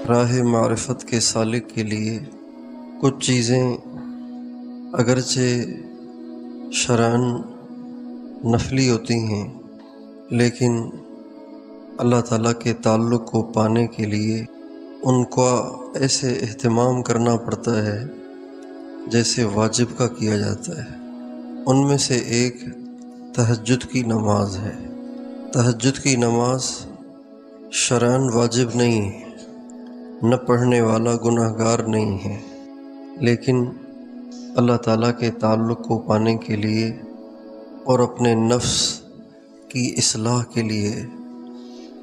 راہ معرفت کے سالک کے لیے کچھ چیزیں اگرچہ شرعاً نفلی ہوتی ہیں، لیکن اللہ تعالیٰ کے تعلق کو پانے کے لیے ان کا ایسے اہتمام کرنا پڑتا ہے جیسے واجب کا کیا جاتا ہے۔ ان میں سے ایک تہجد کی نماز ہے۔ تہجد کی نماز شرعاً واجب نہیں ہے، نہ پڑھنے والا گناہ گار نہیں ہے، لیکن اللہ تعالیٰ کے تعلق کو پانے کے لیے اور اپنے نفس کی اصلاح کے لیے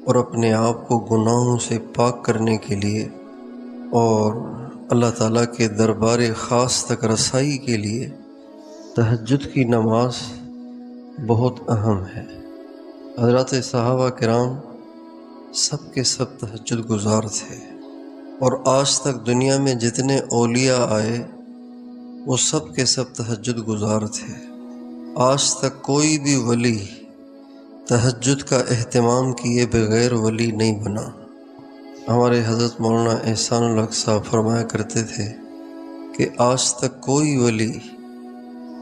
اور اپنے آپ کو گناہوں سے پاک کرنے کے لیے اور اللہ تعالیٰ کے دربار خاص تک رسائی کے لیے تہجد کی نماز بہت اہم ہے۔ حضرات صحابہ کرام سب کے سب تہجد گزار تھے، اور آج تک دنیا میں جتنے اولیاء آئے وہ سب کے سب تہجد گزار تھے۔ آج تک کوئی بھی ولی تہجد کا اہتمام کیے بغیر ولی نہیں بنا۔ ہمارے حضرت مولانا احسان الحق صاحب فرمایا کرتے تھے کہ آج تک کوئی ولی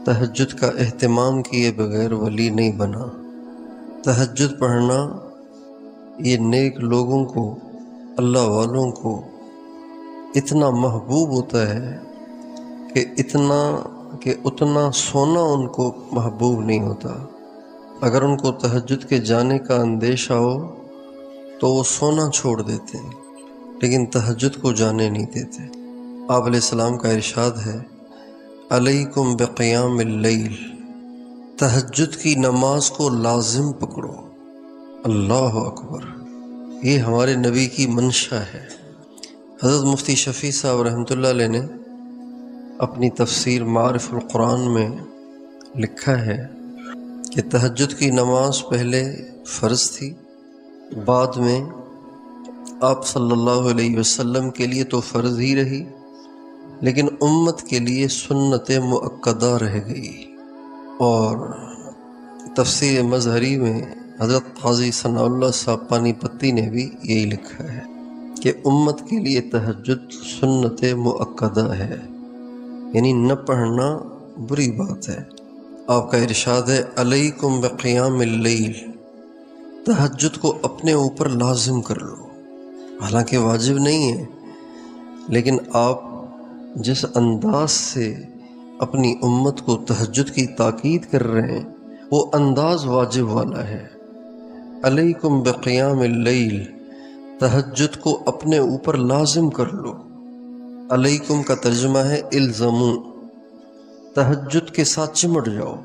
تہجد کا اہتمام کیے بغیر ولی نہیں بنا۔ تہجد پڑھنا یہ نیک لوگوں کو، اللہ والوں کو اتنا محبوب ہوتا ہے کہ اتنا سونا ان کو محبوب نہیں ہوتا۔ اگر ان کو تہجد کے جانے کا اندیشہ ہو تو وہ سونا چھوڑ دیتے ہیں، لیکن تہجد کو جانے نہیں دیتے۔ آپ علیہ السلام کا ارشاد ہے، علیکم بقیام اللیل، تہجد کی نماز کو لازم پکڑو۔ اللہ اکبر، یہ ہمارے نبی کی منشا ہے۔ حضرت مفتی شفیع صاحب رحمۃ اللہ علیہ نے اپنی تفسیر معارف القرآن میں لکھا ہے کہ تہجد کی نماز پہلے فرض تھی، بعد میں آپ صلی اللہ علیہ وسلم کے لیے تو فرض ہی رہی، لیکن امت کے لیے سنت مؤکدہ رہ گئی۔ اور تفسیر مظہری میں حضرت قاضی ثناء اللہ صاحب پانی پتی نے بھی یہی لکھا ہے کہ امت کے لیے تہجد سنت مؤکدہ ہے، یعنی نہ پڑھنا بری بات ہے۔ آپ کا ارشاد ہے، علیکم بقیام اللیل، تہجد کو اپنے اوپر لازم کر لو۔ حالانکہ واجب نہیں ہے، لیکن آپ جس انداز سے اپنی امت کو تہجد کی تاکید کر رہے ہیں وہ انداز واجب والا ہے۔ علیکم بقیام اللیل، تہجد کو اپنے اوپر لازم کر لو۔ علیکم کا ترجمہ ہے الزمو، تہجد کے ساتھ چمٹ جاؤ،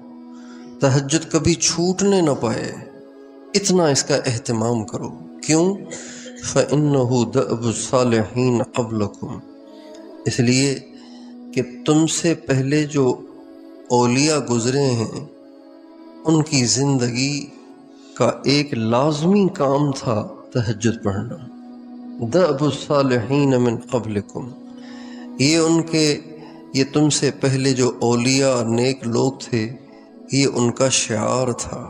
تہجد کبھی چھوٹنے نہ پائے، اتنا اس کا اہتمام کرو۔ کیوں؟ فَإِنَّهُ دَأْبُ الصَّالِحِينَ قَبْلَكُمْ، اس لیے کہ تم سے پہلے جو اولیاء گزرے ہیں ان کی زندگی کا ایک لازمی کام تھا تہجد پڑھنا۔ دأب الصالحین من قبلکم، یہ تم سے پہلے جو اولیاء نیک لوگ تھے، یہ ان کا شعار تھا،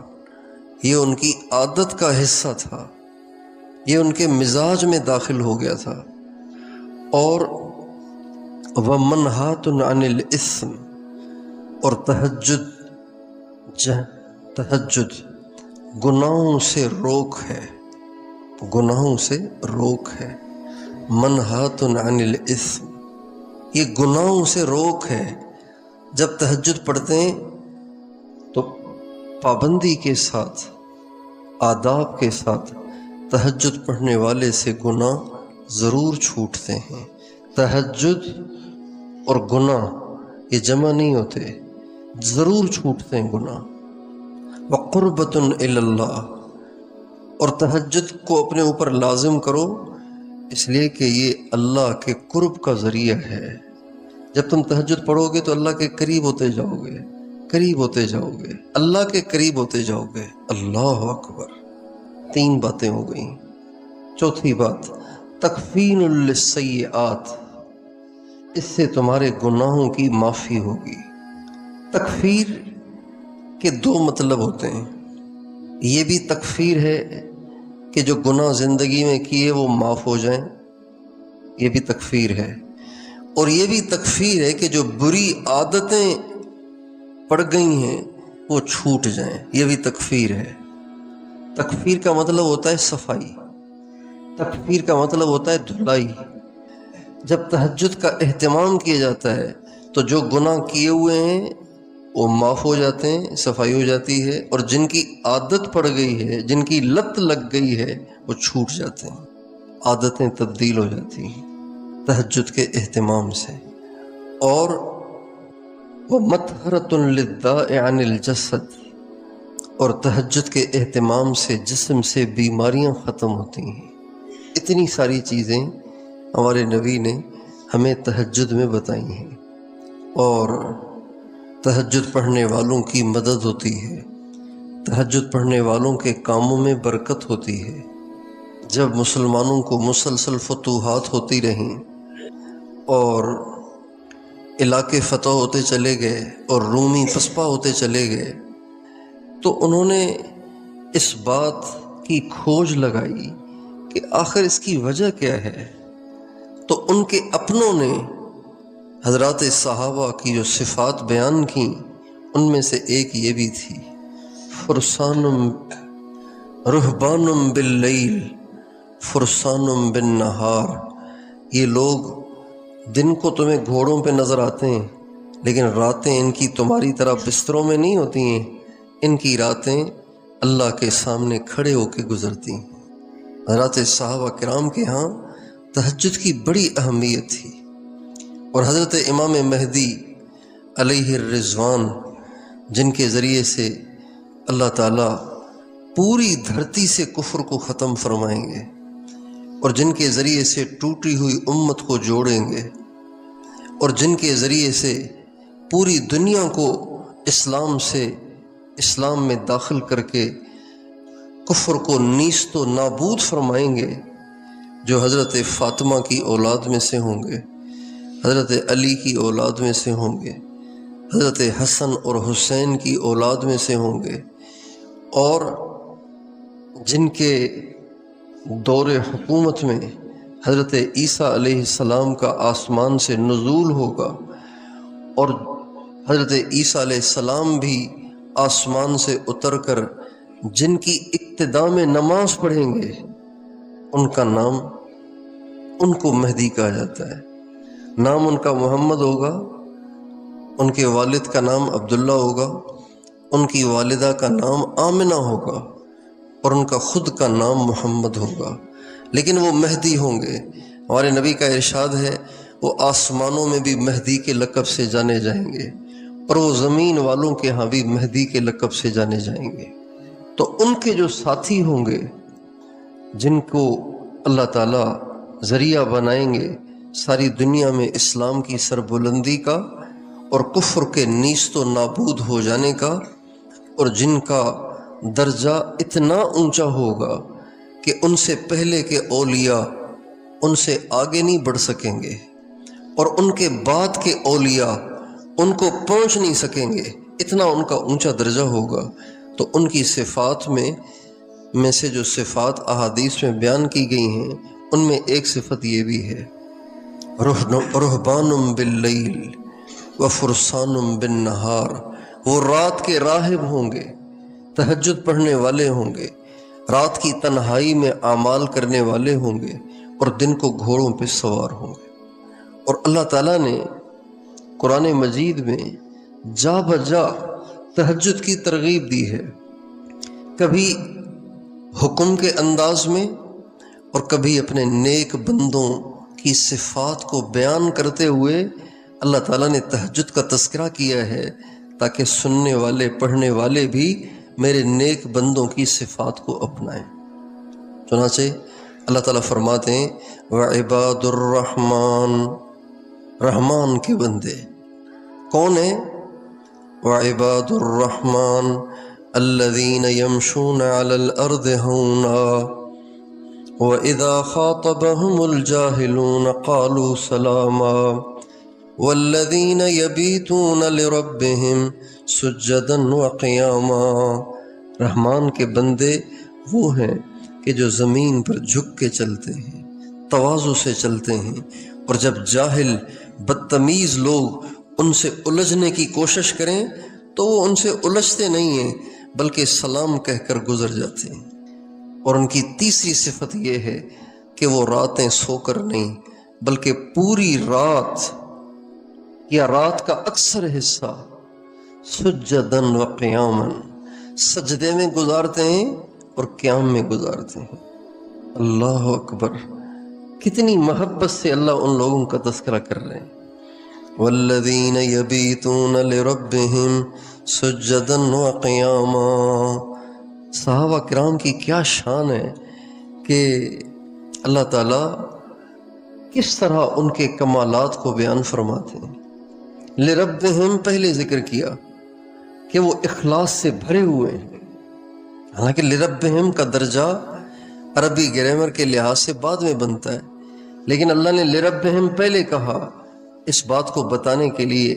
یہ ان کی عادت کا حصہ تھا، یہ ان کے مزاج میں داخل ہو گیا تھا۔ اور وَمَنْهَاتٌ عَنِ الْإِثْمِ، اور تہجد گناہوں سے روک ہے، گناہوں سے روک ہے۔ منہات عن الاسم، یہ گناہوں سے روک ہے۔ جب تہجد پڑھتے ہیں تو پابندی کے ساتھ، آداب کے ساتھ تہجد پڑھنے والے سے گناہ ضرور چھوٹتے ہیں۔ تہجد اور گناہ یہ جمع نہیں ہوتے، ضرور چھوٹتے ہیں گناہ۔ وقربۃ الی اللہ، اور تہجد کو اپنے اوپر لازم کرو، اس لیے کہ یہ اللہ کے قرب کا ذریعہ ہے۔ جب تم تہجد پڑھو گے تو اللہ کے قریب ہوتے جاؤ گے، قریب ہوتے جاؤ گے، اللہ کے قریب ہوتے جاؤ گے۔ اللہ اکبر، 3 باتیں ہو گئیں۔ چوتھی بات، تکفیر للسیئات، اس سے تمہارے گناہوں کی معافی ہوگی۔ تکفیر کے 2 مطلب ہوتے ہیں۔ یہ بھی تکفیر ہے کہ جو گناہ زندگی میں کیے وہ معاف ہو جائیں، یہ بھی تکفیر ہے، اور یہ بھی تکفیر ہے کہ جو بری عادتیں پڑ گئی ہیں وہ چھوٹ جائیں، یہ بھی تکفیر ہے۔ تکفیر کا مطلب ہوتا ہے صفائی، تکفیر کا مطلب ہوتا ہے دھلائی۔ جب تہجد کا اہتمام کیا جاتا ہے تو جو گناہ کیے ہوئے ہیں وہ معاف ہو جاتے ہیں، صفائی ہو جاتی ہے، اور جن کی عادت پڑ گئی ہے، جن کی لت لگ گئی ہے، وہ چھوٹ جاتے ہیں، عادتیں تبدیل ہو جاتی ہیں تہجد کے اہتمام سے۔ اور وَمَطْهَرَةٌ لِلدَّاءِ عَنِ الْجَسَدِ، اور تہجد کے اہتمام سے جسم سے بیماریاں ختم ہوتی ہیں۔ اتنی ساری چیزیں ہمارے نبی نے ہمیں تہجد میں بتائی ہیں، اور تہجد پڑھنے والوں کی مدد ہوتی ہے، تہجد پڑھنے والوں کے کاموں میں برکت ہوتی ہے۔ جب مسلمانوں کو مسلسل فتوحات ہوتی رہیں اور علاقے فتح ہوتے چلے گئے اور رومی پسپا ہوتے چلے گئے، تو انہوں نے اس بات کی کھوج لگائی کہ آخر اس کی وجہ کیا ہے۔ تو ان کے اپنوں نے حضرات صحابہ کی جو صفات بیان کی، ان میں سے ایک یہ بھی تھی، فرسانم رہبانم باللیل فرسانم بالنہار۔ یہ لوگ دن کو تمہیں گھوڑوں پہ نظر آتے ہیں، لیکن راتیں ان کی تمہاری طرح بستروں میں نہیں ہوتی ہیں، ان کی راتیں اللہ کے سامنے کھڑے ہو کے گزرتی ہیں۔ حضرات صحابہ کرام کے ہاں تہجد کی بڑی اہمیت تھی، اور حضرت امام مہدی علیہ الرضوان، جن کے ذریعے سے اللہ تعالیٰ پوری دھرتی سے کفر کو ختم فرمائیں گے، اور جن کے ذریعے سے ٹوٹی ہوئی امت کو جوڑیں گے، اور جن کے ذریعے سے پوری دنیا کو اسلام میں داخل کر کے کفر کو نیست و نابود فرمائیں گے، جو حضرت فاطمہ کی اولاد میں سے ہوں گے، حضرت علی کی اولاد میں سے ہوں گے، حضرت حسن اور حسین کی اولاد میں سے ہوں گے، اور جن کے دور حکومت میں حضرت عیسیٰ علیہ السلام کا آسمان سے نزول ہوگا، اور حضرت عیسیٰ علیہ السلام بھی آسمان سے اتر کر جن کی ابتدا میں نماز پڑھیں گے، ان کا نام، ان کو مہدی کہا جاتا ہے۔ نام ان کا محمد ہوگا، ان کے والد کا نام عبداللہ ہوگا، ان کی والدہ کا نام آمنہ ہوگا، اور ان کا خود کا نام محمد ہوگا، لیکن وہ مہدی ہوں گے۔ ہمارے نبی کا ارشاد ہے وہ آسمانوں میں بھی مہدی کے لقب سے جانے جائیں گے، اور وہ زمین والوں کے ہاں بھی مہدی کے لقب سے جانے جائیں گے۔ تو ان کے جو ساتھی ہوں گے، جن کو اللہ تعالیٰ ذریعہ بنائیں گے ساری دنیا میں اسلام کی سربلندی کا اور کفر کے نیست و نابود ہو جانے کا، اور جن کا درجہ اتنا اونچا ہوگا کہ ان سے پہلے کے اولیاء ان سے آگے نہیں بڑھ سکیں گے، اور ان کے بعد کے اولیاء ان کو پہنچ نہیں سکیں گے، اتنا ان کا اونچا درجہ ہوگا۔ تو ان کی صفات میں سے جو صفات احادیث میں بیان کی گئی ہیں، ان میں ایک صفت یہ بھی ہے، رہبانم باللیل وفرسانم بالنہار۔ وہ رات کے راہب ہوں گے، تہجد پڑھنے والے ہوں گے، رات کی تنہائی میں اعمال کرنے والے ہوں گے، اور دن کو گھوڑوں پہ سوار ہوں گے۔ اور اللہ تعالیٰ نے قرآن مجید میں جا بجا تہجد کی ترغیب دی ہے، کبھی حکم کے انداز میں، اور کبھی اپنے نیک بندوں کی صفات کو بیان کرتے ہوئے اللہ تعالیٰ نے تہجد کا تذکرہ کیا ہے، تاکہ سننے والے پڑھنے والے بھی میرے نیک بندوں کی صفات کو اپنائیں۔ چنانچہ اللہ تعالیٰ فرماتے ہیں وعباد الرحمن، رحمان کے بندے کون ہیں؟ وعباد الرحمن الذین یمشون علی الارض ہونا وَإِذَا خَاطَبَهُمُ الْجَاهِلُونَ قَالُوا سَلَامًا وَالَّذِينَ يَبِيتُونَ لِرَبِّهِمْ سُجَّدًا وَقِيَامًا۔ رحمان کے بندے وہ ہیں کہ جو زمین پر جھک کے چلتے ہیں، تواضع سے چلتے ہیں، اور جب جاہل بدتمیز لوگ ان سے الجھنے کی کوشش کریں تو وہ ان سے الجھتے نہیں ہیں بلکہ سلام کہہ کر گزر جاتے ہیں۔ اور ان کی تیسری صفت یہ ہے کہ وہ راتیں سو کر نہیں بلکہ پوری رات یا رات کا اکثر حصہ سجدن و قیامن سجدے میں گزارتے ہیں اور قیام میں گزارتے ہیں۔ اللہ اکبر، کتنی محبت سے اللہ ان لوگوں کا تذکرہ کر رہے ہیں۔ والذین یبیتون لربہم سجدا وقیاما۔ صحابہ کرام کی کیا شان ہے کہ اللہ تعالیٰ کس طرح ان کے کمالات کو بیان فرماتے ہیں۔ لربہم پہلے ذکر کیا کہ وہ اخلاص سے بھرے ہوئے ہیں، حالانکہ لربہم کا درجہ عربی گرامر کے لحاظ سے بعد میں بنتا ہے، لیکن اللہ نے لربہم پہلے کہا اس بات کو بتانے کے لیے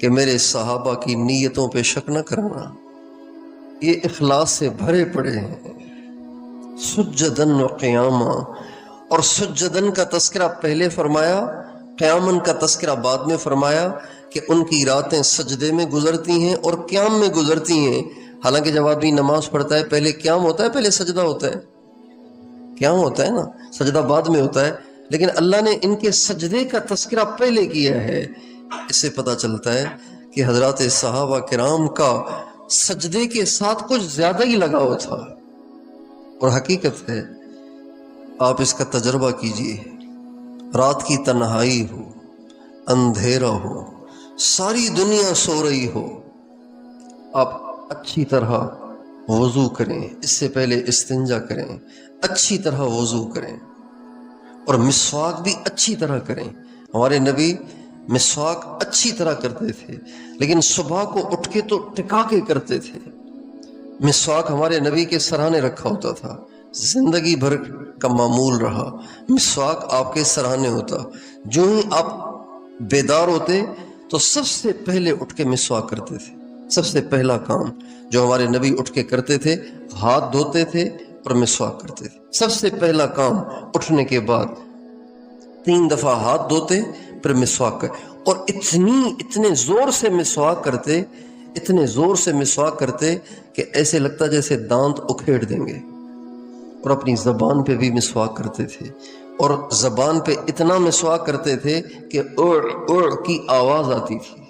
کہ میرے صحابہ کی نیتوں پہ شک نہ کرنا، یہ اخلاص سے بھرے پڑے ہیں۔ سجدن و قیاما، اور سجدن کا تذکرہ پہلے فرمایا، قیامن کا تذکرہ بعد میں فرمایا کہ ان کی راتیں سجدے میں گزرتی ہیں اور قیام میں گزرتی ہیں۔ حالانکہ جب آدمی نماز پڑھتا ہے پہلے قیام ہوتا ہے پہلے سجدہ ہوتا ہے؟ قیام ہوتا ہے نا، سجدہ بعد میں ہوتا ہے، لیکن اللہ نے ان کے سجدے کا تذکرہ پہلے کیا ہے۔ اس سے پتہ چلتا ہے کہ حضرات صحابہ کرام کا سجدے کے ساتھ کچھ زیادہ ہی لگاؤ تھا، اور حقیقت ہے آپ اس کا تجربہ کیجئے۔ رات کی تنہائی ہو، اندھیرا ہو، ساری دنیا سو رہی ہو، آپ اچھی طرح وضو کریں، اس سے پہلے استنجا کریں، اچھی طرح وضو کریں، اور مسواک بھی اچھی طرح کریں۔ ہمارے نبی مسواک اچھی طرح کرتے تھے، لیکن صبح کو اٹھ کے تو ٹکا کے کرتے تھے۔ مسواک ہمارے نبی کے سرانے رکھا ہوتا تھا، زندگی بھر کا معمول رہا، مسواک آپ کے سرانے ہوتا۔ جو ہی آپ بیدار ہوتے تو سب سے پہلے اٹھ کے مسواک کرتے تھے۔ سب سے پہلا کام جو ہمارے نبی اٹھ کے کرتے تھے، ہاتھ دھوتے تھے اور مسواک کرتے تھے۔ سب سے پہلا کام اٹھنے کے بعد 3 دفعہ ہاتھ دھوتے پھر مسواک کرتے، اور اتنے زور سے مسواک کرتے، اتنے زور سے مسواک کرتے کہ ایسے لگتا جیسے دانت اکھیڑ دیں گے۔ اور اپنی زبان پہ بھی مسواک کرتے تھے، اور زبان پہ اتنا مسواک کرتے تھے کہ اڑ اڑ کی آواز آتی تھی۔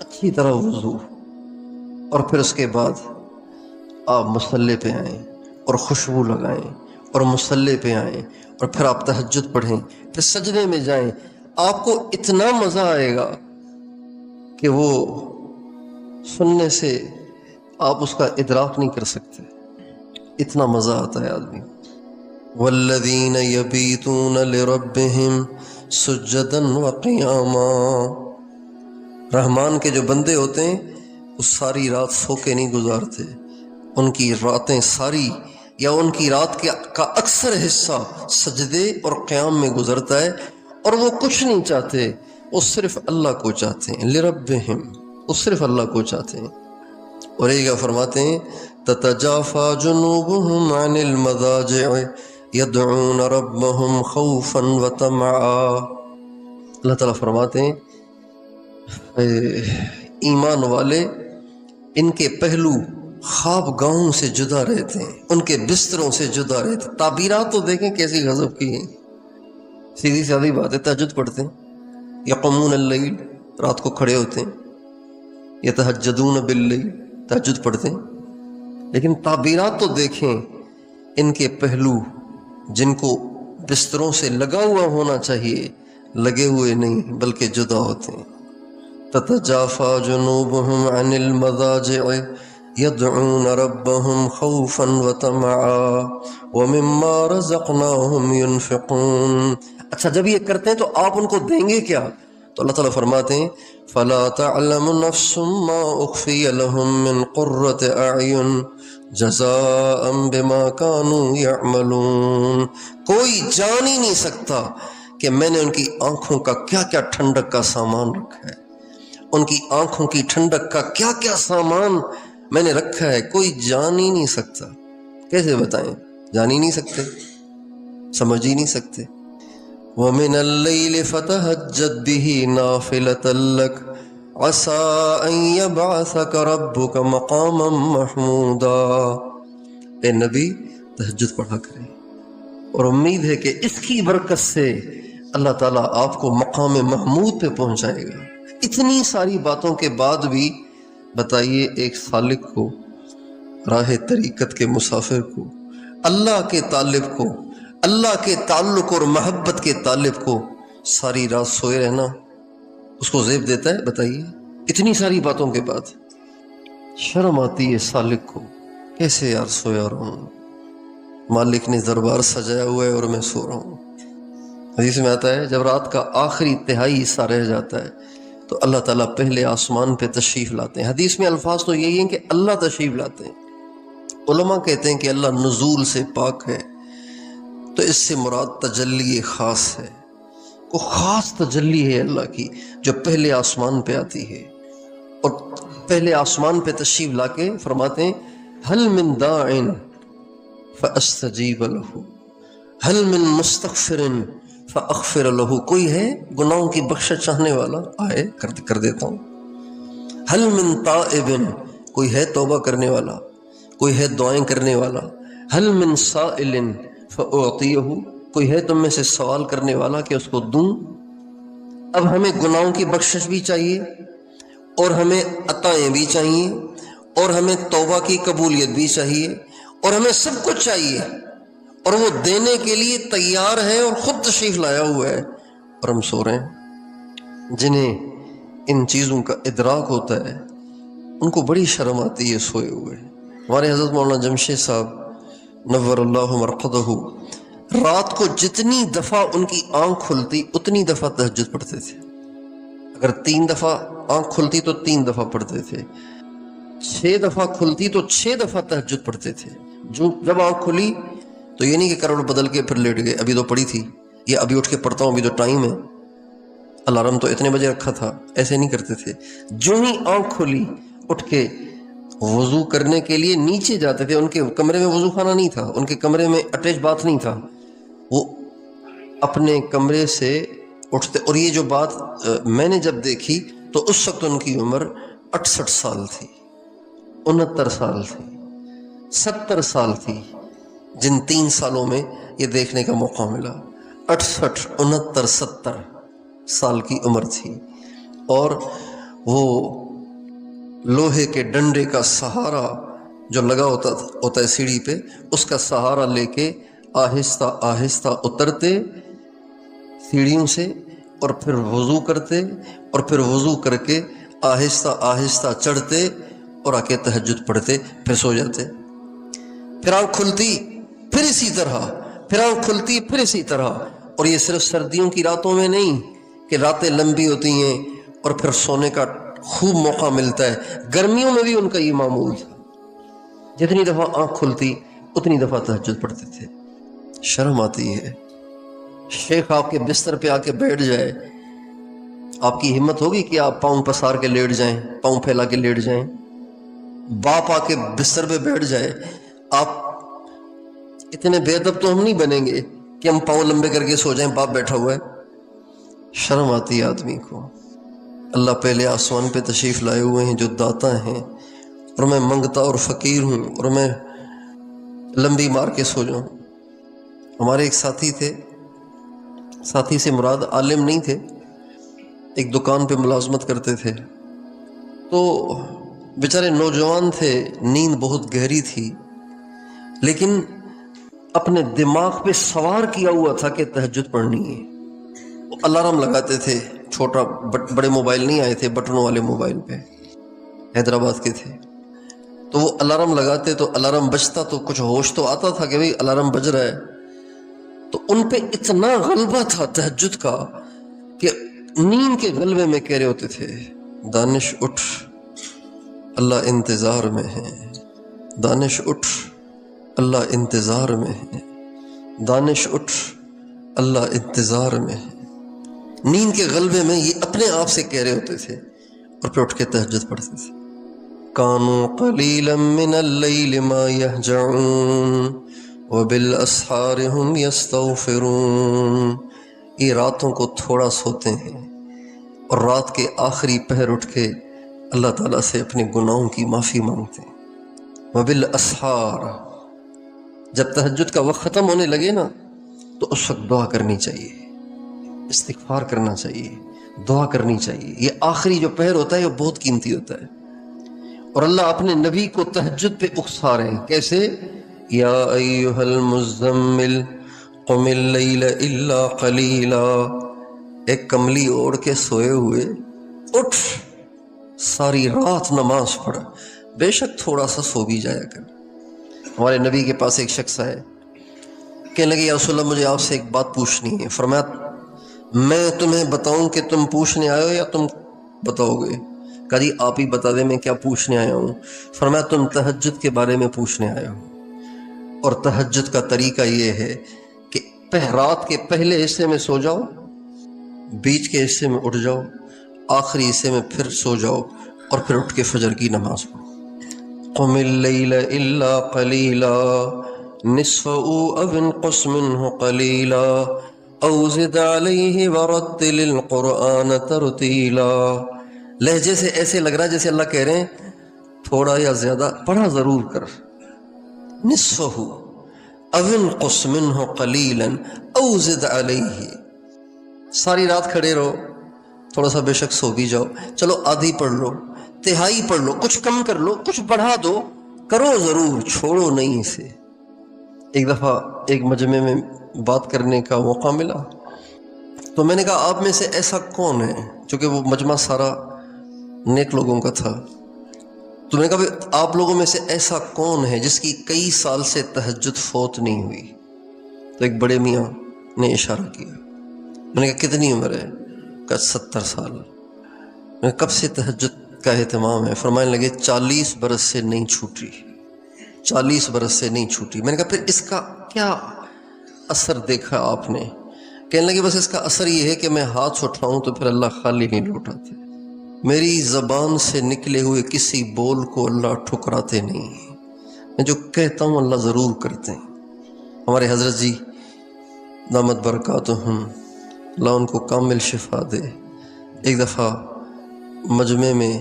اچھی طرح وضو، اور پھر اس کے بعد آپ مصلی پہ آئیں اور خوشبو لگائیں اور مصلی پہ آئیں، اور پھر آپ تہجد پڑھیں، پھر سجدے میں جائیں۔ آپ کو اتنا مزہ آئے گا کہ وہ سننے سے آپ اس کا ادراک نہیں کر سکتے، اتنا مزہ آتا ہے آدمی۔ والذین یبیتون لربہم سجدا وقیاما۔ رحمان کے جو بندے ہوتے ہیں وہ ساری رات سو کے نہیں گزارتے، ان کی راتیں ساری یا ان کی رات کا اکثر حصہ سجدے اور قیام میں گزرتا ہے، اور وہ کچھ نہیں چاہتے، وہ صرف اللہ کو چاہتے ہیں۔ لربہم، وہ صرف اللہ کو چاہتے ہیں۔ اور ایک فرماتے ہیں تتجافى جنوبهم عن المضاجع يدعون ربهم خوفا وطمعا۔ اللہ تعالیٰ فرماتے ہیں ایمان والے ان کے پہلو خواب گاہوں سے جدا رہتے ہیں، ان کے بستروں سے جدا رہتے ہیں۔ تعبیرات تو دیکھیں کیسی غضب کی ہیں، سیدھی سادھی بات ہے۔ تہجد پڑھتے ہیں، یقومون اللیل، رات کو کھڑے ہوتے ہیں، یتہجدون باللیل، تہجد پڑھتے ہیں، لیکن تعبیرات تو دیکھیں ان کے پہلو جن کو بستروں سے لگا ہوا ہونا چاہیے، لگے ہوئے نہیں بلکہ جدا ہوتے ہیں۔ تتجافى جنوبهم عن المضاجع يدعون ربهم خوفا وطمعا ومما رزقناهم ينفقون۔ اچھا، جب یہ کرتے ہیں تو آپ ان کو دیں گے کیا؟ تو اللہ تعالیٰ فرماتے ہیں فلا تعلم نفس ما اخفی لهم من قرة اعین جزاء بما كانوا يعملون۔ کوئی جان ہی نہیں سکتا کہ میں نے ان کی آنکھوں کا کیا کیا ٹھنڈک کا سامان رکھا ہے، ان کی آنکھوں کی ٹھنڈک کا کیا کیا سامان میں نے رکھا ہے، کوئی جان ہی نہیں سکتا۔ کیسے بتائیں؟ جان ہی نہیں سکتے، سمجھ ہی نہیں سکتے۔ وَمِنَ اللَّيْلِ فَتَهَجَّدْ بِهِ نَافِلَةً لَكَ عَسَىٰ أَن يَبْعَثَكَ رَبُّكَ مَقَامًا مَحْمُودًا۔ اے نبی تہجد پڑھا کریں اور امید ہے کہ اس کی برکت سے اللہ تعالیٰ آپ کو مقام محمود پہ پہنچائے گا۔ اتنی ساری باتوں کے بعد بھی بتائیے ایک سالک کو، راہ طریقت کے مسافر کو، اللہ کے طالب کو، اللہ کے تعلق اور محبت کے طالب کو ساری رات سوئے رہنا اس کو زیب دیتا ہے؟ بتائیے اتنی ساری باتوں کے بعد شرم آتی ہے سالک کو، کیسے یار سویا رہا ہوں، مالک نے دربار سجایا ہوا ہے اور میں سو رہا ہوں۔ حدیث میں آتا ہے جب رات کا آخری تہائی حصہ رہ جاتا ہے تو اللہ تعالیٰ پہلے آسمان پہ تشریف لاتے ہیں۔ حدیث میں الفاظ تو یہی ہیں کہ اللہ تشریف لاتے ہیں۔ علماء کہتے ہیں کہ اللہ نزول سے پاک ہے، تو اس سے مراد تجلی خاص ہے، وہ خاص تجلی ہے اللہ کی جو پہلے آسمان پہ آتی ہے، اور پہلے آسمان پہ تشریف لا کے فرماتے ہیں هل من داع فاستجیب له، هل من مستغفر فاغفر له، کوئی ہے گناہوں کی بخشش چاہنے والا آئے کر دیتا ہوں۔ هل من تائب، کوئی ہے توبہ کرنے والا، کوئی ہے دعائیں کرنے والا۔ هل من سائل فاعطیہ، کوئی ہے تم میں سے سوال کرنے والا کہ اس کو دوں۔ اب ہمیں گناہوں کی بخشش بھی چاہیے اور ہمیں عطائیں بھی چاہیے اور ہمیں توبہ کی قبولیت بھی چاہیے اور ہمیں سب کچھ چاہیے، اور وہ دینے کے لیے تیار ہے اور خود تشریف لایا ہوا ہے، اور ہم سو رہے ہیں۔ جنہیں ان چیزوں کا ادراک ہوتا ہے ان کو بڑی شرم آتی ہے سوئے ہوئے۔ ہمارے حضرت مولانا جمشید صاحب نور اللہ مرقدہ رات کو جتنی دفعہ ان کی آنکھ کھلتی اتنی دفعہ تہجد پڑھتے تھے۔ اگر 3 دفعہ آنکھ کھلتی تو 3 دفعہ پڑھتے تھے، 6 دفعہ کھلتی تو 6 دفعہ تہجد پڑھتے تھے۔ جب آنکھ کھلی تو یہ نہیں کہ کروڑ بدل کے پھر لیٹ گئے، ابھی تو پڑھی تھی، یہ ابھی اٹھ کے پڑھتا ہوں، ابھی تو ٹائم ہے، الارم تو اتنے بجے رکھا تھا، ایسے نہیں کرتے تھے۔ جو ہی آنکھ کھلی اٹھ کے وضو کرنے کے لیے نیچے جاتے تھے۔ ان کے کمرے میں وضو خانہ نہیں تھا، ان کے کمرے میں اٹیچ باتھ نہیں تھا، وہ اپنے کمرے سے اٹھتے۔ اور یہ جو بات میں نے جب دیکھی تو اس وقت ان کی عمر 68 سال تھی، 69 سال تھی، 70 سال تھی، جن 3 سالوں میں یہ دیکھنے کا موقع ملا۔ 68 69 70 سال کی عمر تھی، اور وہ لوہے کے ڈنڈے کا سہارا جو لگا ہوتا ہے سیڑھی پہ، اس کا سہارا لے کے آہستہ آہستہ اترتے سیڑھیوں سے، اور پھر وضو کرتے، اور پھر وضو کر کے آہستہ آہستہ چڑھتے اور آ کے تہجد پڑھتے، پھر سو جاتے۔ پھر آنکھ کھلتی پھر اسی طرح، پھر آنکھ کھلتی پھر اسی طرح۔ اور یہ صرف سردیوں کی راتوں میں نہیں کہ راتیں لمبی ہوتی ہیں اور پھر سونے کا خوب موقع ملتا ہے، گرمیوں میں بھی ان کا یہ معمول تھا، جتنی دفعہ آنکھ کھلتی اتنی دفعہ تہجد پڑھتے تھے۔ شرم آتی ہے، شیخ آپ کے بستر پہ آ کے بیٹھ جائے، آپ کی ہمت ہوگی کہ آپ پاؤں پسار کے لیٹ جائیں، پاؤں پھیلا کے لیٹ جائیں؟ باپ آ کے بستر پہ بیٹھ جائے، آپ اتنے بے ادب تو ہم نہیں بنیں گے کہ ہم پاؤں لمبے کر کے سو جائیں، باپ بیٹھا ہوا ہے۔ شرم آتی ہے آدمی کو۔ اللہ پہلے آسمان پہ تشریف لائے ہوئے ہیں جو داتا ہیں، اور میں منگتا اور فقیر ہوں، اور میں لمبی مار کے سو جاؤں۔ ہمارے ایک ساتھی تھے، ساتھی سے مراد عالم نہیں تھے، ایک دکان پہ ملازمت کرتے تھے، تو بیچارے نوجوان تھے، نیند بہت گہری تھی، لیکن اپنے دماغ پہ سوار کیا ہوا تھا کہ تہجد پڑھنی ہے۔ وہ الارم لگاتے تھے، چھوٹا بڑے موبائل نہیں آئے تھے، بٹنوں والے موبائل پہ، حیدرآباد کے تھے، تو وہ الارم لگاتے تو الارم بجتا تو کچھ ہوش تو آتا تھا کہ بھئی الارم بج رہا ہے، تو ان پہ اتنا غلبہ تھا تہجد کا کہ نیند کے غلبے میں کہہ رہے ہوتے تھے، دانش اٹھ اللہ انتظار میں ہے، دانش اٹھ اللہ انتظار میں ہے، دانش اٹھ اللہ انتظار میں ہے۔ نیند کے غلبے میں یہ اپنے آپ سے کہہ رہے ہوتے تھے، اور پھر اٹھ کے تہجد پڑھتے تھے۔ کانوا قلیلا من اللیل ما یہجعون وبالاسحار هم یستغفرون۔ یہ راتوں کو تھوڑا سوتے ہیں اور رات کے آخری پہر اٹھ کے اللہ تعالیٰ سے اپنے گناہوں کی معافی مانگتے ہیں۔ وبالاسحار، جب تہجد کا وقت ختم ہونے لگے نا تو اس وقت دعا کرنی چاہیے، استغفار کرنا چاہیے، دعا کرنی چاہیے۔ یہ آخری جو پہر ہوتا ہے وہ بہت قیمتی ہوتا ہے، اور اللہ اپنے نبی کو تہجد پہ اکسا رہے ہیں۔ کیسے؟ یا ایھا المزمل قم اللیل الا قلیلا، ایک کملی اوڑھ کے سوئے ہوئے اٹھ، ساری رات نماز پڑھ، بے شک تھوڑا سا سو بھی جایا کر۔ ہمارے نبی کے پاس ایک شخص آئے، کہنے لگے یا رسول اللہ مجھے آپ سے ایک بات پوچھنی ہے۔ فرمایا میں تمہیں بتاؤں کہ تم پوچھنے آئے ہو یا تم بتاؤ گے؟ کہا جی آپ ہی بتا دیں میں کیا پوچھنے آیا ہوں۔ فرمایا تم تہجد کے بارے میں پوچھنے آئے ہو، اور تہجد کا طریقہ یہ ہے کہ رات کے پہلے حصے میں سو جاؤ، بیچ کے حصے میں اٹھ جاؤ، آخری حصے میں پھر سو جاؤ، اور پھر اٹھ کے فجر کی نماز پڑھو۔ قم اللیل الا قلیلا نصفه او انقص منه قلیلا او زد علیہ ورتل القرآن ترتیلا۔ لہجے سے ایسے لگ رہا ہے جیسے اللہ کہہ رہے ہیں تھوڑا یا زیادہ پڑھا ضرور کر۔ نصفه او انقص منه قلیلا او زد علیہ، ساری رات کھڑے رہو، تھوڑا سا بے شک سو بھی جاؤ، چلو آدھی پڑھ لو، تہائی پڑھ لو، کچھ کم کر لو، کچھ بڑھا دو، کرو ضرور، چھوڑو نہیں اسے۔ ایک دفعہ ایک مجمع میں بات کرنے کا موقع ملا تو میں نے کہا آپ میں سے ایسا کون ہے، چونکہ وہ مجمع سارا نیک لوگوں کا تھا، تو میں نے کہا آپ لوگوں میں سے ایسا کون ہے جس کی کئی سال سے تہجد فوت نہیں ہوئی؟ تو ایک بڑے میاں نے اشارہ کیا۔ میں نے کہا کتنی عمر ہے؟ کہا 70 سال۔ میں نے کہا کب سے تہجد کا اہتمام ہے؟ فرمانے لگے 40 برس سے نہیں چھوٹی، 40 برس سے نہیں چھوٹی۔ میں نے کہا پھر اس کا کیا اثر دیکھا آپ نے؟ کہنے لگے بس اس کا اثر یہ ہے کہ میں ہاتھ اٹھاؤں تو پھر اللہ خالی نہیں لوٹاتے، میری زبان سے نکلے ہوئے کسی بول کو اللہ ٹھکراتے نہیں، میں جو کہتا ہوں اللہ ضرور کرتے ہیں۔ ہمارے حضرت جی دامت برکاتہم، اللہ ان کو کامل شفا دے، ایک دفعہ مجمع میں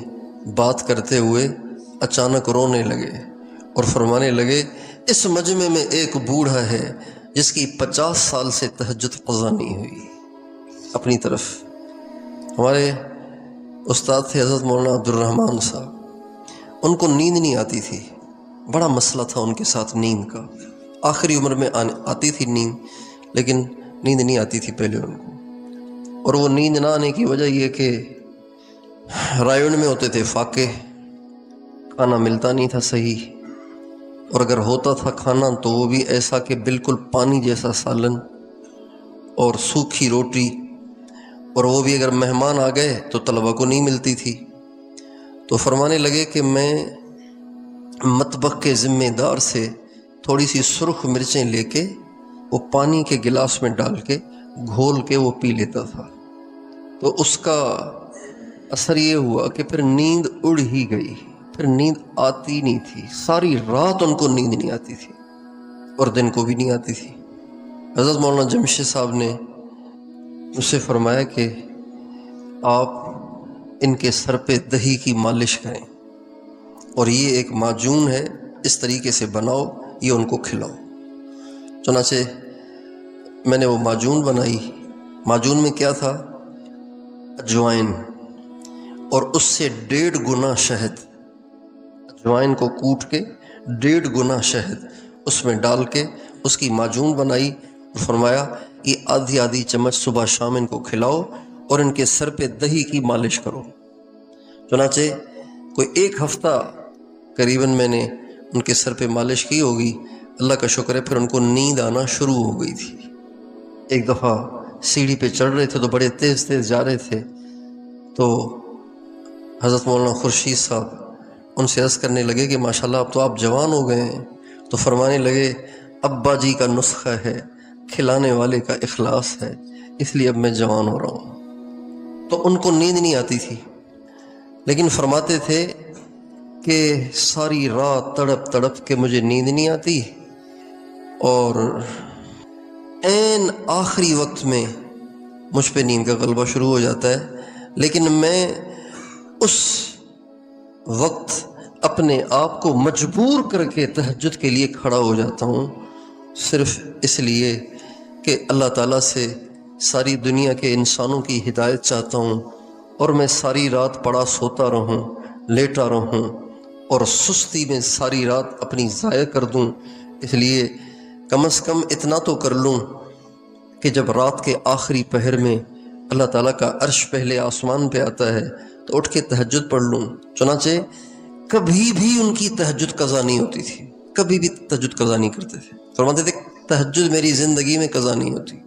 بات کرتے ہوئے اچانک رونے لگے اور فرمانے لگے اس مجمع میں ایک بوڑھا ہے جس کی 50 سال سے تہجد قضا نہیں ہوئی۔ اپنی طرف ہمارے استاد تھے حضرت مولانا عبدالرحمن صاحب، ان کو نیند نہیں آتی تھی، بڑا مسئلہ تھا ان کے ساتھ نیند کا، آخری عمر میں آتی تھی نیند، لیکن نیند نہیں آتی تھی پہلے ان کو، اور وہ نیند نہ آنے کی وجہ یہ کہ رائیون میں ہوتے تھے فاقے، کھانا ملتا نہیں تھا صحیح، اور اگر ہوتا تھا کھانا تو وہ بھی ایسا کہ بالکل پانی جیسا سالن اور سوکھی روٹی، اور وہ بھی اگر مہمان آ گئے تو طلبہ کو نہیں ملتی تھی۔ تو فرمانے لگے کہ میں مطبخ کے ذمہ دار سے تھوڑی سی سرخ مرچیں لے کے وہ پانی کے گلاس میں ڈال کے گھول کے وہ پی لیتا تھا، تو اس کا اثر یہ ہوا کہ پھر نیند اڑ ہی گئی، پھر نیند آتی نہیں تھی، ساری رات ان کو نیند نہیں آتی تھی اور دن کو بھی نہیں آتی تھی۔ حضرت مولانا جمشید صاحب نے اس سے فرمایا کہ آپ ان کے سر پہ دہی کی مالش کریں، اور یہ ایک معجون ہے اس طریقے سے بناؤ، یہ ان کو کھلاؤ۔ چنانچہ میں نے وہ معجون بنائی، معجون میں کیا تھا؟ اجوائن، اور اس سے 1.5 گنا شہد، اجوائن کو کوٹ کے 1.5 گنا شہد اس میں ڈال کے اس کی معجون بنائی، اور فرمایا یہ آدھی آدھی چمچ صبح شام ان کو کھلاؤ اور ان کے سر پہ دہی کی مالش کرو۔ چنانچہ کوئی 1 ہفتہ قریباً میں نے ان کے سر پہ مالش کی ہوگی، اللہ کا شکر ہے پھر ان کو نیند آنا شروع ہو گئی تھی۔ ایک دفعہ سیڑھی پہ چڑھ رہے تھے تو بڑے تیز تیز جا رہے تھے، تو حضرت مولانا خورشید صاحب ان سے عرض کرنے لگے کہ ماشاءاللہ اب تو آپ جوان ہو گئے ہیں، تو فرمانے لگے ابا جی کا نسخہ ہے، کھلانے والے کا اخلاص ہے، اس لیے اب میں جوان ہو رہا ہوں۔ تو ان کو نیند نہیں آتی تھی، لیکن فرماتے تھے کہ ساری رات تڑپ تڑپ کے مجھے نیند نہیں آتی، اور عین آخری وقت میں مجھ پہ نیند کا غلبہ شروع ہو جاتا ہے، لیکن میں اس وقت اپنے آپ کو مجبور کر کے تہجد کے لیے کھڑا ہو جاتا ہوں، صرف اس لیے کہ اللہ تعالیٰ سے ساری دنیا کے انسانوں کی ہدایت چاہتا ہوں، اور میں ساری رات پڑا سوتا رہوں، لیٹا رہوں، اور سستی میں ساری رات اپنی ضائع کر دوں۔ اس لیے کم از کم اتنا تو کر لوں کہ جب رات کے آخری پہر میں اللہ تعالیٰ کا عرش پہلے آسمان پہ آتا ہے تو اٹھ کے تہجد پڑھ لوں۔ چنانچہ کبھی بھی ان کی تہجد قضا نہیں ہوتی تھی، کبھی بھی تہجد قضا نہیں کرتے تھے، فرماتے تھے تہجد میری زندگی میں قضا نہیں ہوتی۔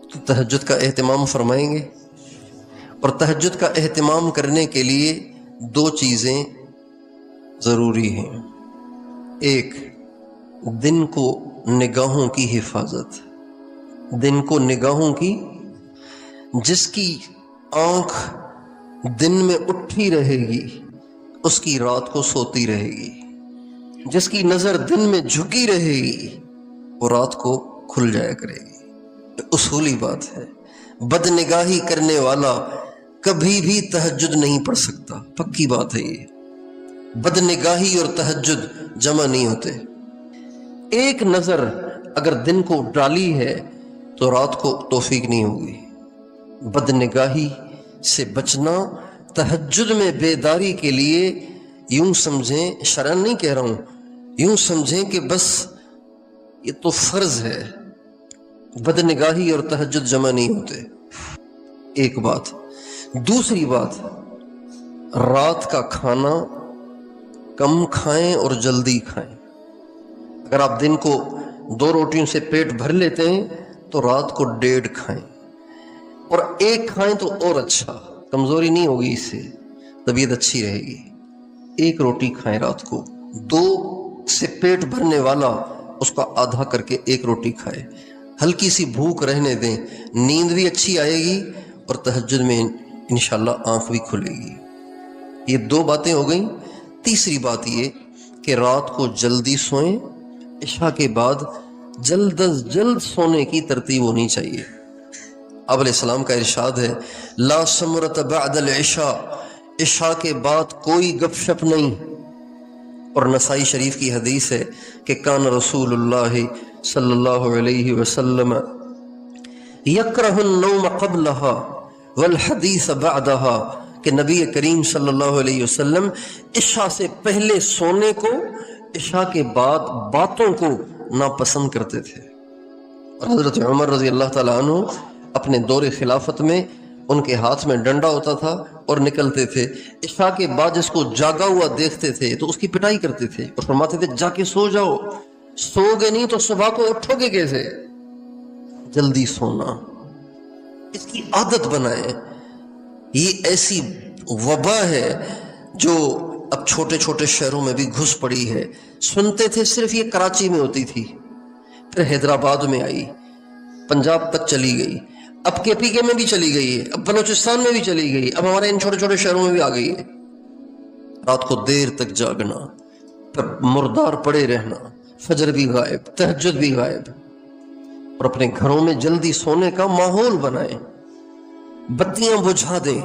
تو تہجد کا اہتمام فرمائیں گے، اور تہجد کا اہتمام کرنے کے لیے دو چیزیں ضروری ہیں۔ ایک، دن کو نگاہوں کی حفاظت، دن کو نگاہوں کی، جس کی آنکھ دن میں اٹھی رہے گی اس کی رات کو سوتی رہے گی، جس کی نظر دن میں جھکی رہے گی وہ رات کو کھل جایا کرے گی۔ اصولی بات ہے، بد نگاہی کرنے والا کبھی بھی تہجد نہیں پڑھ سکتا، پکی بات ہے یہ۔ بد نگاہی اور تہجد جمع نہیں ہوتے۔ ایک نظر اگر دن کو ڈالی ہے تو رات کو توفیق نہیں ہوگی۔ بد نگاہی سے بچنا تہجد میں بیداری کے لیے، یوں سمجھیں، شرعاً نہیں کہہ رہا ہوں، یوں سمجھیں کہ بس یہ تو فرض ہے۔ بد نگاہی اور تہجد جمع نہیں ہوتے، ایک بات۔ دوسری بات، رات کا کھانا کم کھائیں اور جلدی کھائیں۔ اگر آپ دن کو 2 روٹیوں سے پیٹ بھر لیتے ہیں تو رات کو 1.5 کھائیں، اور 1 کھائیں تو اور اچھا، کمزوری نہیں ہوگی، اس سے طبیعت اچھی رہے گی۔ 1 روٹی کھائیں رات کو، 2 سے پیٹ بھرنے والا اس کا آدھا کر کے 1 روٹی کھائے، ہلکی سی بھوک رہنے دیں، نیند بھی اچھی آئے گی اور تہجد میں انشاءاللہ آنکھ بھی کھلے گی۔ یہ 2 باتیں ہو گئیں۔ تیسری بات یہ کہ رات کو جلدی سوئیں، عشاء کے بعد جلد از جلد سونے کی ترتیب ہونی چاہیے۔ آپ علیہ السلام کا ارشاد ہے، لا سمرۃ بعد العشاء، عشاء کے بعد کوئی گپ شپ نہیں۔ اور نسائی شریف کی حدیث ہے کہ کان رسول اللہ صلی اللہ علیہ وسلم یکرہ النوم قبلها والحدیث بعدها، کہ نبی کریم صلی اللہ علیہ وسلم عشاء سے پہلے سونے کو، عشاء کے بعد باتوں کو ناپسند کرتے تھے۔ اور حضرت عمر رضی اللہ تعالیٰ عنہ اپنے دور خلافت میں ان کے ہاتھ میں ڈنڈا ہوتا تھا اور نکلتے تھے، عشاء کے بعد جس کو جاگا ہوا دیکھتے تھے تو اس کی پٹائی کرتے تھے اور فرماتے تھے جا کے سو جاؤ، سو گے نہیں تو صبح کو اٹھو گے کیسے؟ جلدی سونا، اس کی عادت بنائیں۔ یہ ایسی وبا ہے جو اب چھوٹے چھوٹے شہروں میں بھی گھس پڑی ہے۔ سنتے تھے صرف یہ کراچی میں ہوتی تھی، پھر حیدرآباد میں آئی، پنجاب تک چلی گئی، اب کے پی کے میں بھی چلی گئی ہے، اب بلوچستان میں بھی چلی گئی، اب ہمارے ان چھوٹے چھوٹے شہروں میں بھی آ گئی ہے۔ رات کو دیر تک جاگنا، پھر مردار پڑے رہنا، فجر بھی غائب، تہجد بھی غائب۔ اور اپنے گھروں میں جلدی سونے کا ماحول بنائیں، بتیاں بجھا دیں۔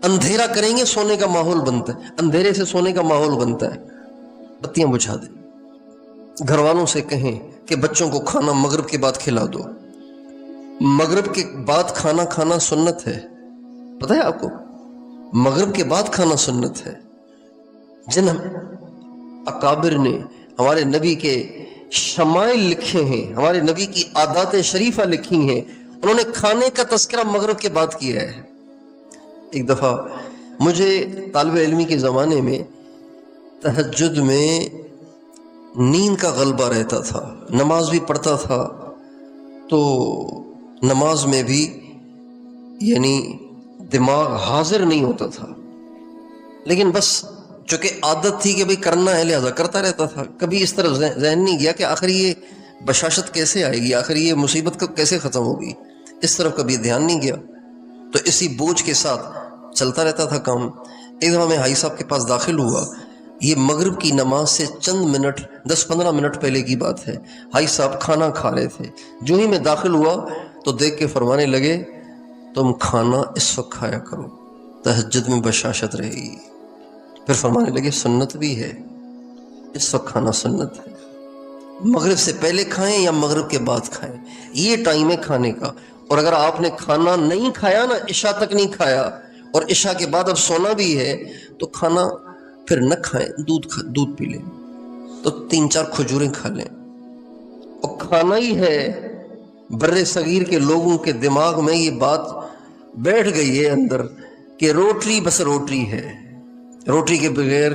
اندھیرا کریں گے سونے کا ماحول بنتا ہے، اندھیرے سے سونے کا ماحول بنتا ہے۔ بتیاں بجھا دیں، گھر والوں سے کہیں کہ بچوں کو کھانا مغرب کے بعد کھلا دو۔ مغرب کے بعد کھانا کھانا سنت ہے، پتہ ہے آپ کو؟ مغرب کے بعد کھانا سنت ہے۔ جن اکابر نے ہمارے نبی کے شمائل لکھے ہیں، ہمارے نبی کی عادات شریفہ لکھی ہیں، انہوں نے کھانے کا تذکرہ مغرب کے بعد کیا ہے۔ ایک دفعہ مجھے طالب علمی کے زمانے میں تہجد میں نیند کا غلبہ رہتا تھا، نماز بھی پڑھتا تھا تو نماز میں بھی یعنی دماغ حاضر نہیں ہوتا تھا، لیکن بس چونکہ عادت تھی کہ بھئی کرنا ہے لہذا کرتا رہتا تھا۔ کبھی اس طرف ذہن نہیں گیا کہ آخر یہ بشاشت کیسے آئے گی، آخر یہ مصیبت کیسے ختم ہوگی، اس طرف کبھی دھیان نہیں گیا، تو اسی بوجھ کے ساتھ چلتا رہتا تھا کام۔ ایک دفعہ میں حاجی صاحب کے پاس داخل ہوا، یہ مغرب کی نماز سے چند منٹ 10-15 منٹ پہلے کی بات ہے، حاجی صاحب کھانا کھا رہے تھے۔ جو ہی میں داخل ہوا تو دیکھ کے فرمانے لگے تم کھانا اس وقت کھایا کرو، تہجد میں بشاشت رہے گی۔ پھر فرمانے لگے سنت بھی ہے، اس وقت کھانا سنت ہے، مغرب سے پہلے کھائیں یا مغرب کے بعد کھائیں، یہ ٹائم ہے کھانے کا۔ اور اگر آپ نے کھانا نہیں کھایا نا، عشاء تک نہیں کھایا، اور عشاء کے بعد اب سونا بھی ہے، تو کھانا پھر نہ کھائیں، دودھ پی لیں، تو 3-4 کھجوریں کھا لیں۔ اور کھانا ہی ہے، بر صغیر کے لوگوں کے دماغ میں یہ بات بیٹھ گئی ہے اندر کہ روٹی بس روٹی ہے، روٹی کے بغیر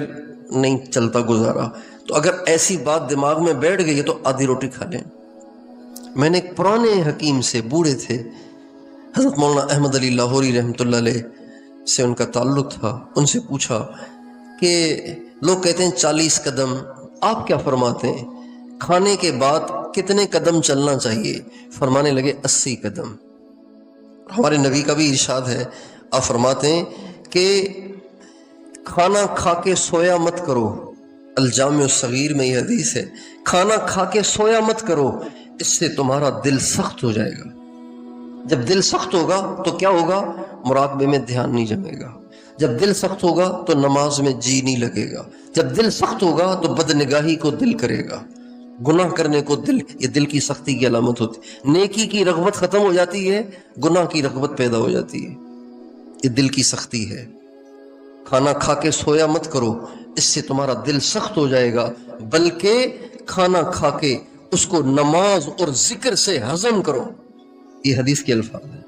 نہیں چلتا گزارا۔ تو اگر ایسی بات دماغ میں بیٹھ گئی ہے تو آدھی روٹی کھا لیں۔ میں نے ایک پرانے حکیم سے، بوڑھے تھے، حضرت مولانا احمد علی لاہوری رحمۃ اللہ علیہ سے ان کا تعلق تھا، ان سے پوچھا کہ لوگ کہتے ہیں 40 قدم، آپ کیا فرماتے ہیں کھانے کے بعد کتنے قدم چلنا چاہیے؟ فرمانے لگے 80 قدم۔ ہمارے نبی کا بھی ارشاد ہے، آپ فرماتے ہیں کہ کھانا کھا کے سویا مت کرو، الجامع الصغیر میں یہ حدیث ہے، کھانا کھا کے سویا مت کرو، اس سے تمہارا دل سخت ہو جائے گا۔ جب دل سخت ہوگا تو کیا ہوگا؟ مراقبے میں دھیان نہیں جمے گا۔ جب دل سخت ہوگا تو نماز میں جی نہیں لگے گا۔ جب دل سخت ہوگا تو بدنگاہی کو دل کرے گا، گناہ کرنے کو دل، یہ دل کی سختی کی علامت ہوتی ہے۔ نیکی کی رغبت ختم ہو جاتی ہے، گناہ کی رغبت پیدا ہو جاتی ہے، یہ دل کی سختی ہے۔ کھانا کھا کے سویا مت کرو، اس سے تمہارا دل سخت ہو جائے گا، بلکہ کھانا کھا کے اس کو نماز اور ذکر سے ہضم کرو۔ یہ حدیث کے الفاظ ہیں،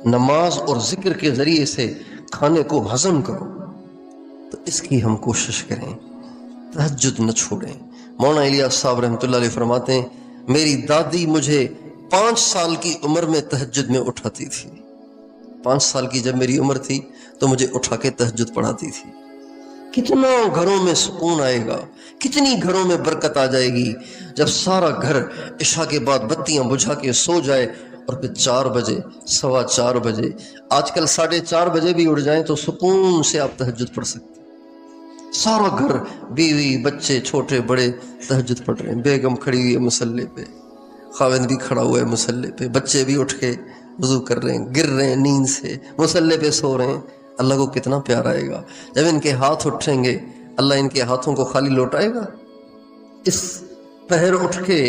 نماز اور ذکر کے ذریعے سے کھانے کو ہضم کرو۔ تو اس کی ہم کوشش کریں، تہجد نہ چھوڑیں۔ مولانا الیاس صاحب رحمۃ اللہ علیہ فرماتے ہیں میری دادی مجھے 5 سال کی عمر میں تہجد میں اٹھاتی تھی۔ 5 سال کی جب میری عمر تھی تو مجھے اٹھا کے تہجد پڑھاتی تھی۔ کتنا گھروں میں سکون آئے گا، کتنی گھروں میں برکت آ جائے گی جب سارا گھر عشاء کے بعد بتیاں بجھا کے سو جائے، اور پھر 4 بجے، 4:15 بجے، آج کل 4:30 بجے بھی اٹھ جائیں تو سکون سے آپ تہجد پڑھ سکتے ہیں۔ سارا گھر، بیوی بچے چھوٹے بڑے تہجد پڑھ رہے ہیں، بیگم کھڑی ہوئی ہے مصلی پہ، خاوند بھی کھڑا ہوا ہے مصلی پہ، بچے بھی اٹھ کے وضو کر رہے ہیں، گر رہے ہیں نیند سے، مصلی پہ سو رہے ہیں۔ اللہ کو کتنا پیار آئے گا جب ان کے ہاتھ اٹھیں گے، اللہ ان کے ہاتھوں کو خالی لوٹائے گا؟ اس پہر اٹھ کے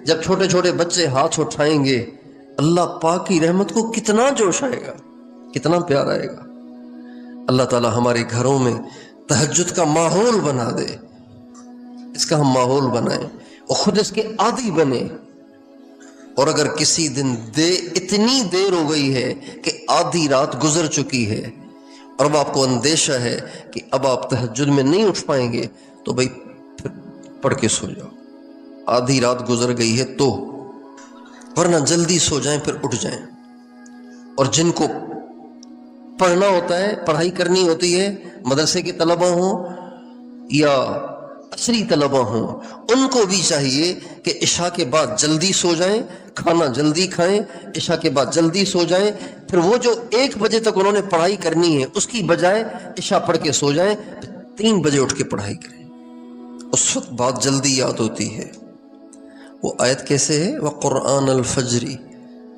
جب چھوٹے چھوٹے بچے ہاتھ اٹھائیں گے، اللہ پاک کی رحمت کو کتنا جوش آئے گا، کتنا پیار آئے گا۔ اللہ تعالی ہمارے گھروں میں تہجد کا ماحول بنا دے، اس کا ہم ماحول بنائیں اور خود اس کے عادی بنے۔ اور اگر کسی دن اتنی دیر ہو گئی ہے کہ آدھی رات گزر چکی ہے اور اب آپ کو اندیشہ ہے کہ اب آپ تہجد میں نہیں اٹھ پائیں گے، تو بھائی پھر پڑھ کے سو جاؤ، آدھی رات گزر گئی ہے تو، ورنہ جلدی سو جائیں پھر اٹھ جائیں۔ اور جن کو پڑھنا ہوتا ہے، پڑھائی کرنی ہوتی ہے، مدرسے کے طلبہ ہوں یا عصری طلبہ ہوں، ان کو بھی چاہیے کہ عشاء کے بعد جلدی سو جائیں، کھانا جلدی کھائیں، عشاء کے بعد جلدی سو جائیں، پھر وہ جو 1 بجے تک انہوں نے پڑھائی کرنی ہے اس کی بجائے عشاء پڑھ کے سو جائیں، 3 بجے اٹھ کے پڑھائی کریں، اس وقت بات جلدی یاد ہوتی ہے۔ وہ آیت کیسے ہے؟ وَقُرْآنَ الْفَجْرِ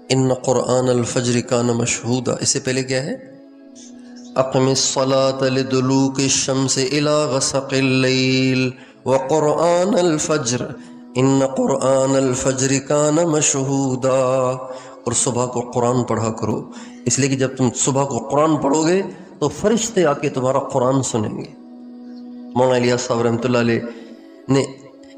إِنَّ قُرْآنَ الْفَجْرِ كَانَ مَشْهُودًا، اس سے پہلے کیا ہے؟ اقم الصلاة لدلوک الشمس الى غسق اللیل وقرآن الفجر ان قرآن الفجر کان مشہودا۔ اور صبح کو قرآن پڑھا کرو، اس لیے کہ جب تم صبح کو قرآن پڑھو گے تو فرشتے آ کے تمہارا قرآن سنیں گے۔ مولانا الیاس صاحب رحمۃ اللہ علیہ نے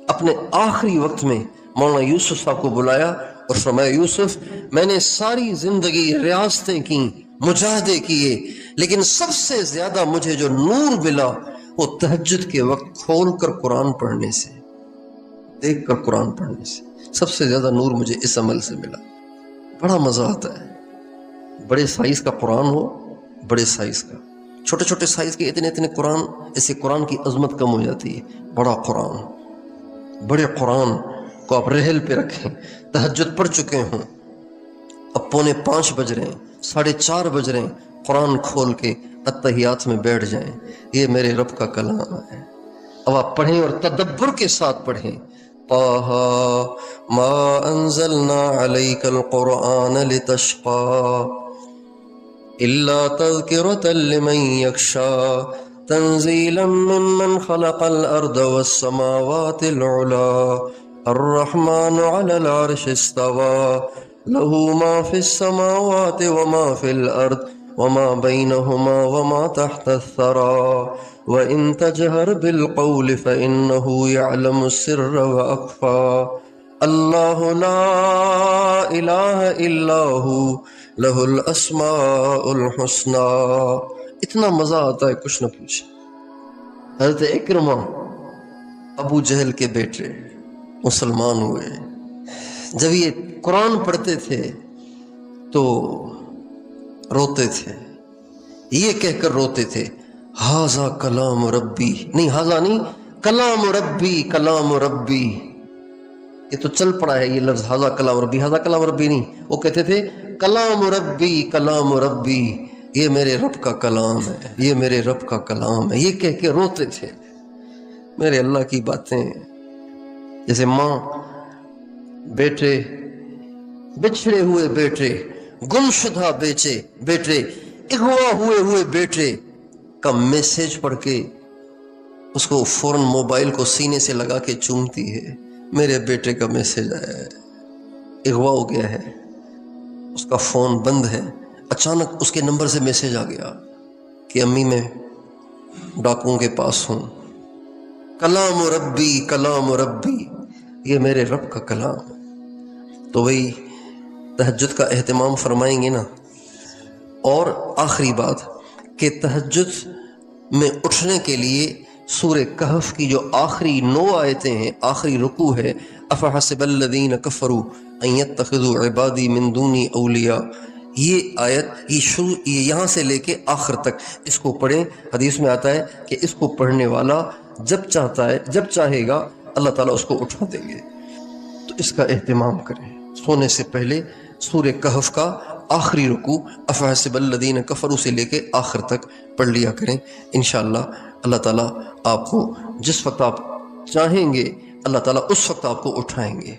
اپنے آخری وقت میں مولانا یوسف صاحب کو بلایا اور فرمایا یوسف، میں نے ساری زندگی ریاستیں کی، مجاہدے کیے، لیکن سب سے زیادہ مجھے جو نور ملا وہ تہجد کے وقت کھول کر قرآن پڑھنے سے، دیکھ کر قرآن پڑھنے سے، سب سے زیادہ نور مجھے اس عمل سے ملا۔ بڑا مزہ آتا ہے، بڑے سائز کا قرآن ہو، بڑے سائز کا، چھوٹے چھوٹے سائز کے اتنے اتنے قرآن، اس سے قرآن کی عظمت کم ہو جاتی ہے۔ بڑا قرآن، بڑے قرآن کو آپ رحل پہ رکھیں، تہجد پڑھ چکے ہوں، اب 4:45 بج رہے ہیں، 4:30 بج رہے ہیں، قرآن کھول کے اتحیات میں بیٹھ جائیں، یہ میرے رب کا کلام ہے، اب آپ پڑھیں اور تدبر کے ساتھ پڑھیں۔ طٰہٰ مَا أَنزَلْنَا عَلَيْكَ الْقُرْآنَ لِتَشْقَىٰ إلا تذكرة لمن يخشى تنزيلا ممن خلق الأرض والسماوات العلى الرحمن على العرش استوى له ما في السماوات وما في الأرض وما بينهما وما تحت الثرى وإن تجهر بالقول فإنه يعلم السر وأخفى الله لا إله إلا هو له الأسماء الحسنى۔ اتنا مزہ آتا ہے کچھ نہ پوچھے۔ حضرت اکرمہ ابو جہل کے بیٹے مسلمان ہوئے، جب یہ قرآن پڑھتے تھے تو روتے تھے، یہ کہہ کر روتے تھے ھذا کلام ربی، نہیں ھذا نہیں، کلام ربی کلام ربی، یہ تو چل پڑا ہے یہ لفظ ھذا کلام ربی، ھذا کلام ربی نہیں، وہ کہتے تھے کلام ربی کلام ربی، یہ میرے رب کا کلام ہے، یہ میرے رب کا کلام ہے، یہ کہہ کے روتے تھے۔ میرے اللہ کی باتیں، جیسے ماں بیٹے، بچھڑے ہوئے بیٹے، گمشدہ بیٹے، اغوا ہوئے بیٹے کا میسج پڑھ کے اس کو فوراً موبائل کو سینے سے لگا کے چومتی ہے، میرے بیٹے کا میسج آیا ہے، اغوا ہو گیا ہے، اس کا فون بند ہے، اچانک اس کے نمبر سے میسج آ گیا کہ امی میں ڈاکوؤں کے پاس ہوں، کلام ربی کلام ربی، یہ میرے رب کا کلام ہے۔ تو وہی تہجد کا اہتمام فرمائیں گے نا۔ اور آخری بات کہ تہجد میں اٹھنے کے لیے سورہ کہف کی جو آخری 9 آیتیں ہیں، آخری رکوع ہے، افحسب الذین کفروا ان یتخذوا عبادی من دونی اولیاء، یہ آیت یہ یہاں سے لے کے آخر تک اس کو پڑھیں۔ حدیث میں آتا ہے کہ اس کو پڑھنے والا جب چاہے گا اللہ تعالیٰ اس کو اٹھا دیں گے، تو اس کا اہتمام کریں۔ سونے سے پہلے سورہ کہف کا آخری رکوع افحسب الذین کفروا سے لے کے آخر تک پڑھ لیا کریں، انشاءاللہ اللہ تعالیٰ آپ کو جس وقت آپ چاہیں گے اللہ تعالیٰ اس وقت آپ کو اٹھائیں گے۔